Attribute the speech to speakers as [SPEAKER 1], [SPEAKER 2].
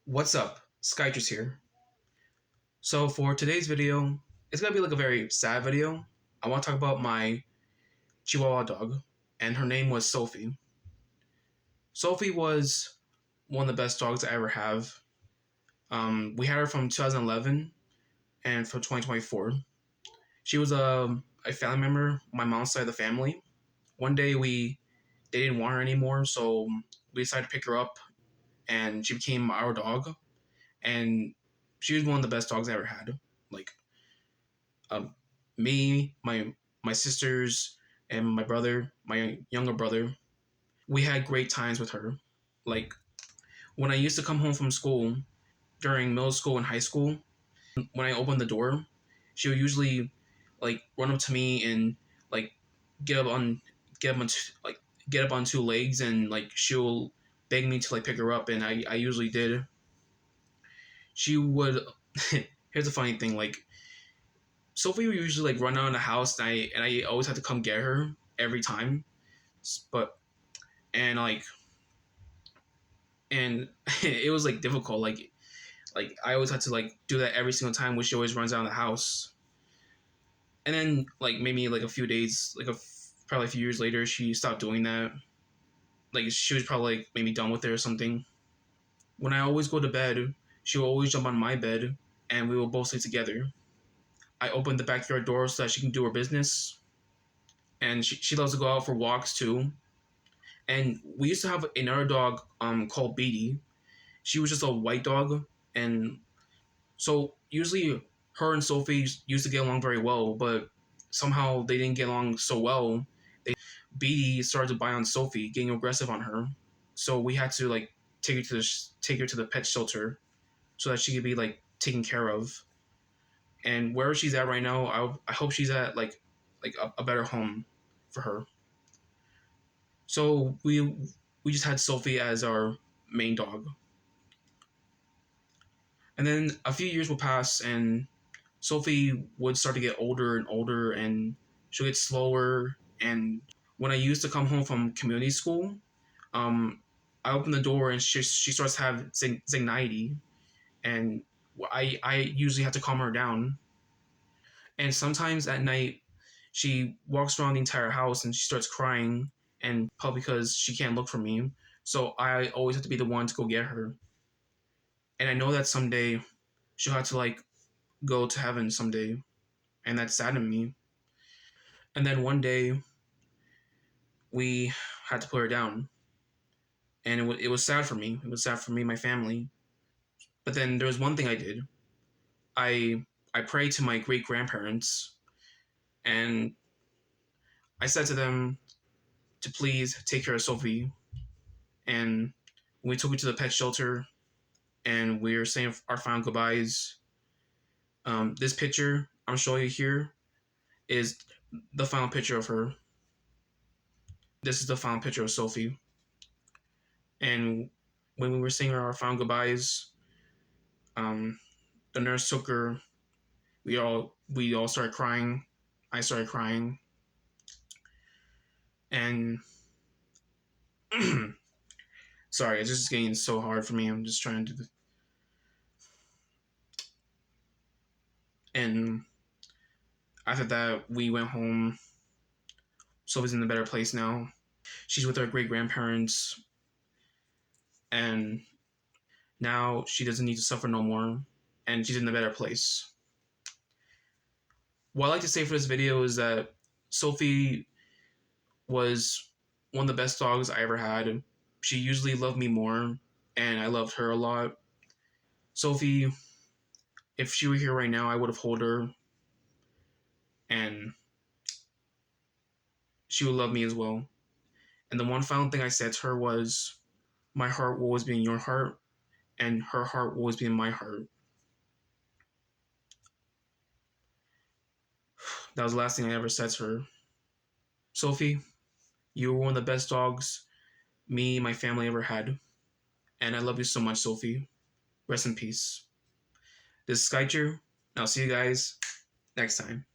[SPEAKER 1] What's up? Skytress here. So for today's video, it's gonna be like a very sad video. I want to talk about my Chihuahua dog, and her name was Sophie. Sophie was one of the best dogs I ever have. We had her from 2011 and for 2024. She was a family member, my mom's side of the family. One day they didn't want her anymore, so we decided to pick her up, and she became our dog. And she was one of the best dogs I ever had. Like um, me, my sisters, and my brother, my younger brother, we had great times with her. Like when I used to come home from school during middle school and high school, when I opened the door, she would usually like run up to me and like get up on get up on like get up on two legs, and like she'll beg me to like pick her up, and I usually did. She would. Here's the funny thing, like Sophie would usually like run out of the house, and I always had to come get her every time. But and like and it was like difficult. Like I always had to like do that every single time when she always runs out of the house. And then like maybe like a few days, probably a few years later, she stopped doing that. Like she was probably like maybe done with it or something. When I always go to bed, she will always jump on my bed, and we will both sleep together. I open the backyard door so that she can do her business, and she loves to go out for walks too. And we used to have another dog called Beatty. She was just a white dog, and so usually her and Sophie used to get along very well, but somehow they didn't get along so well. Beatty started to bite on Sophie, getting aggressive on her. So we had to like take her to the pet shelter so that she could be like taken care of. And where she's at right now, I hope she's at like a better home for her. So we just had Sophie as our main dog. And then a few years would pass, and Sophie would start to get older and older, and she'll get slower. And when I used to come home from community school, um, I open the door and she starts to have anxiety, and I usually have to calm her down. And sometimes at night, she walks around the entire house and she starts crying, and probably because she can't look for me. So I always have to be the one to go get her. And I know that someday she'll have to like go to heaven someday, and that saddened me. And then one day we had to put her down, and it was sad for me. It was sad for me and my family. But then there was one thing I did. I prayed to my great grandparents, and I said to them to please take care of Sophie. And we took her to the pet shelter, and we were saying our final goodbyes. This picture I'm showing you here is the final picture of her. This is the final picture of Sophie. And when we were saying our final goodbyes, um, the nurse took her. We all started crying. I started crying, and sorry, it's just getting so hard for me. I'm just trying to. And after that, we went home. Sophie's in a better place now. She's with her great grandparents, and now she doesn't need to suffer no more, and she's in a better place. What I like to say for this video is that Sophie was one of the best dogs I ever had. She usually loved me more, and I loved her a lot. Sophie, if she were here right now, I would have held her, and she would love me as well. And the one final thing I said to her was, my heart will always be in your heart, and her heart will always be in my heart. That was the last thing I ever said to her. Sophie, you were one of the best dogs me and my family ever had. And I love you so much, Sophie. Rest in peace. This is Skycher, and I'll see you guys next time.